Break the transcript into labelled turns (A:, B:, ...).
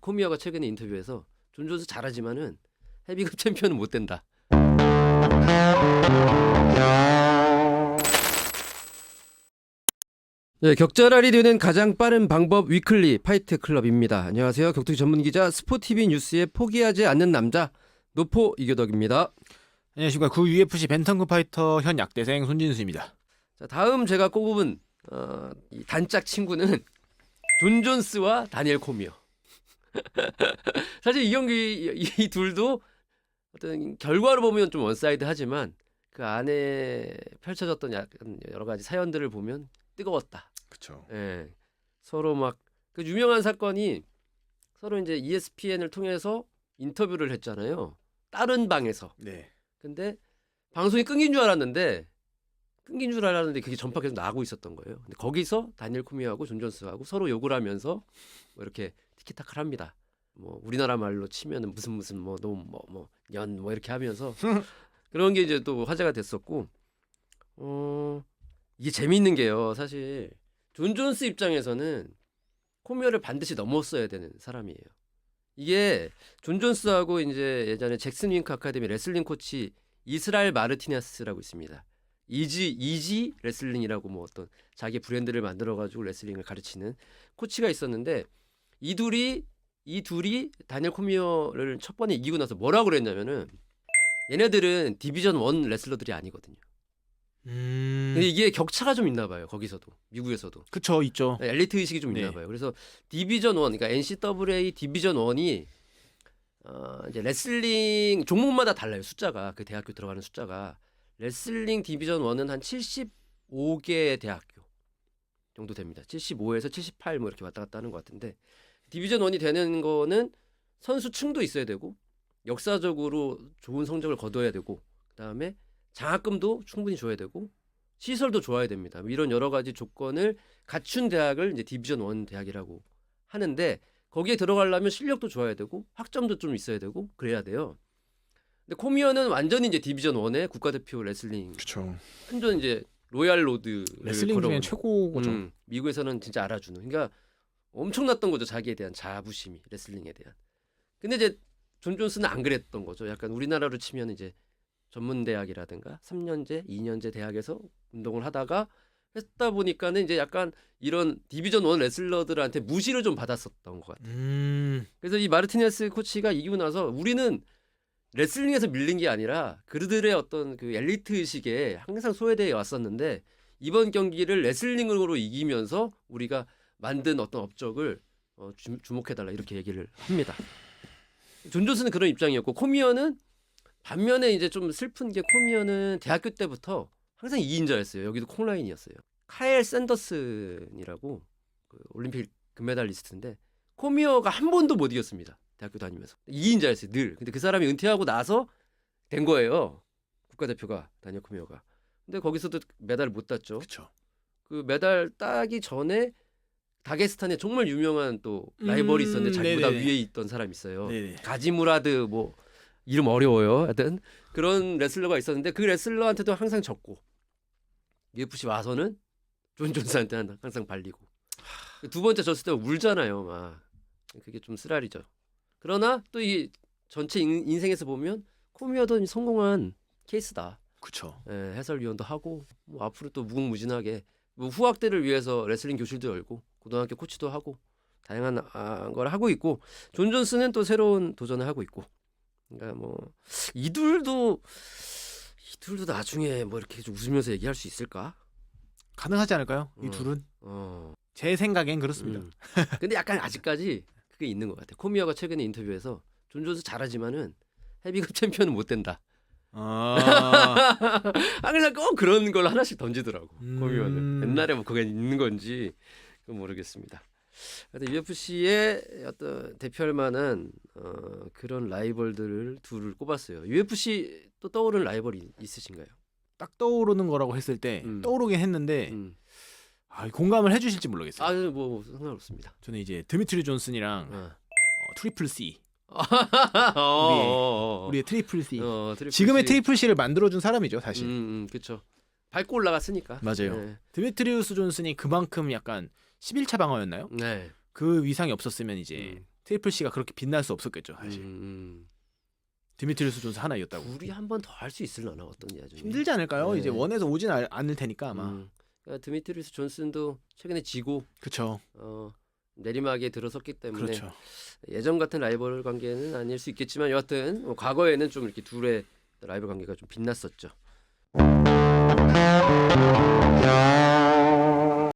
A: 코미어가 최근에 인터뷰에서 존 존스 잘하지만은 헤비급 챔피언은 못 된다. 네, 격전알이 되는 가장 빠른 방법 위클리 파이트 클럽입니다. 안녕하세요. 격투기 전문 기자 스포티비 뉴스의 포기하지 않는 남자 노포 이교덕입니다.
B: 안녕하십니까. 구 UFC 벤턴급 파이터 현 약대생 손진수입니다.
A: 자, 다음 제가 꼽은 이 단짝 친구는 존 존스와 다니엘 코미어. 사실 이 경기 이 둘도 어떤 결과로 보면 좀 원사이드하지만 그 안에 펼쳐졌던 약간 여러 가지 사연들을 보면 뜨거웠다.
B: 그렇죠.
A: 예, 서로 막 그 유명한 사건이 서로 이제 ESPN을 통해서 인터뷰를 했잖아요. 다른 방에서.
B: 네.
A: 근데 방송이 끊긴 줄 알았는데 그게 전파 계속 나가고 있었던 거예요. 근데 거기서 다니엘 코미어하고 존 존스하고 서로 욕을 하면서 뭐 이렇게 티키타카를 합니다. 뭐 우리나라 말로 치면은 무슨 뭐 너무 년 뭐 이렇게 하면서 그런 게 이제 또 화제가 됐었고 이게 재미있는 게요. 사실 존 존스 입장에서는 코미어를 반드시 넘었어야 되는 사람이에요. 이게 존 존스하고 이제 예전에 잭슨 윙크 아카데미 레슬링 코치 이스라엘 마르티네스라고 있습니다. 이지 레슬링이라고 뭐 어떤 자기 브랜드를 만들어 가지고 레슬링을 가르치는 코치가 있었는데 이 둘이 다니엘 코미어를 첫 번에 이기고 나서 뭐라고 그랬냐면은 얘네들은 디비전 1 레슬러들이 아니거든요. 근데 이게 격차가 좀 있나 봐요. 거기서도 미국에서도.
B: 그쵸, 있죠.
A: 엘리트 의식이 좀 있나
B: 네.
A: 봐요. 그래서 디비전 1 그러니까 NCAA 디비전 1이 이제 레슬링 종목마다 달라요. 숫자가 그 대학교 들어가는 숫자가 레슬링 디비전 1은 한 75개 대학교 정도 됩니다. 75에서 78 뭐 이렇게 왔다 갔다 하는 것 같은데 디비전 1이 되는 거는 선수층도 있어야 되고 역사적으로 좋은 성적을 거둬야 되고 그다음에 장학금도 충분히 줘야 되고 시설도 좋아야 됩니다. 이런 여러 가지 조건을 갖춘 대학을 이제 디비전 1 대학이라고 하는데 거기에 들어가려면 실력도 좋아야 되고 학점도 좀 있어야 되고 그래야 돼요. 근데 코미어는 완전히 이제 디비전 1의 국가대표 레슬링
B: 그렇죠.
A: 완전 이제 로얄 로드
B: 레슬링 중에 최고죠.
A: 미국에서는 진짜 알아주는. 그러니까 엄청났던 거죠. 자기에 대한 자부심이 레슬링에 대한. 근데 이제 존 존스는 안 그랬던 거죠. 약간 우리나라로 치면 이제 전문 대학이라든가 3년제, 2년제 대학에서 운동을 하다가 했다 보니까는 이제 약간 이런 디비전 1 레슬러들한테 무시를 좀 받았었던 것 같아요. 그래서 이 마르티네스 코치가 이기고 나서 우리는 레슬링에서 밀린 게 아니라 그들의 어떤 그 엘리트 의식에 항상 소외되어 왔었는데 이번 경기를 레슬링으로 이기면서 우리가 만든 어떤 업적을 주목해달라 이렇게 얘기를 합니다. 존 존스는 그런 입장이었고 코미어는 반면에 이제 좀 슬픈 게 코미어는 대학교 때부터 항상 2인자였어요. 여기도 콩라인이었어요. 카일 샌더슨이라고 그 올림픽 금메달리스트인데 코미어가 한 번도 못 이겼습니다. 대학교 다니면서 2인자였어요. 늘. 근데 그 사람이 은퇴하고 나서 된 거예요. 국가대표가 다니엘 코미어가. 근데 거기서도 메달을 못 땄죠.
B: 그렇죠.
A: 그 메달 따기 전에 다게스탄에 정말 유명한 또 라이벌이 있었는데 자기보다
B: 네네.
A: 위에 있던 사람이 있어요.
B: 네네.
A: 가지무라드 뭐 이름 어려워요. 하여튼 그런 레슬러가 있었는데 그 레슬러한테도 항상 졌고 UFC 와서는 존 존스한테 항상 발리고 두 번째 졌을 때 울잖아요. 막 그게 좀 쓰라리죠. 그러나 또 이 전체 인생에서 보면 코미어도 성공한 케이스다.
B: 그렇죠.
A: 예, 해설위원도 하고 뭐 앞으로 또 무궁무진하게 뭐 후학들을 위해서 레슬링 교실도 열고 고등학교 코치도 하고 다양한 걸 하고 있고 존 존스는 또 새로운 도전을 하고 있고 그러니까 뭐 이둘도 나중에 뭐 이렇게 좀 웃으면서 얘기할 수 있을까?
B: 가능하지 않을까요? 이 둘은 제 생각엔 그렇습니다.
A: 근데 약간 아직까지 그게 있는 것 같아. 코미어가 최근에 인터뷰에서 존 존스 잘하지만은 헤비급 챔피언은 못 된다. 그냥 꼭 그런 걸 하나씩 던지더라고. 코미어는 옛날에 뭐 그게 있는 건지 그건 모르겠습니다. UFC의 어떤 대표할 만한 그런 라이벌들을 둘을 꼽았어요. UFC 또 떠오르는 라이벌이 있으신가요?
B: 딱 떠오르는 거라고 했을 때 떠오르긴 했는데 공감을 해주실지 모르겠어요.
A: 뭐 상관없습니다.
B: 저는 이제 드미트리 존슨이랑 트리플 C 우리의 트리플 C 지금의 트리플 C를 만들어준 사람이죠 사실.
A: 그렇죠. 밟고 올라갔으니까.
B: 맞아요.
A: 네.
B: 드미트리우스 존슨이 그만큼 약간 11차 방어였나요?
A: 네.
B: 그 위상이 없었으면 이제 트리플 C가 그렇게 빛날 수 없었겠죠 사실. 디미트리우스 존스 하나 이겼다고.
A: 둘이 한 번 더 할 수 있을려나 어떤 야중
B: 힘들지 않을까요?
A: 네.
B: 이제 원에서 오진 않을 테니까 아마.
A: 그러니까 드미트리우스 존슨도 최근에 지고
B: 그렇죠.
A: 내리막에 들어섰기 때문에
B: 그렇죠.
A: 예전 같은 라이벌 관계는 아닐 수 있겠지만 여하튼 과거에는 좀 이렇게 둘의 라이벌 관계가 좀 빛났었죠.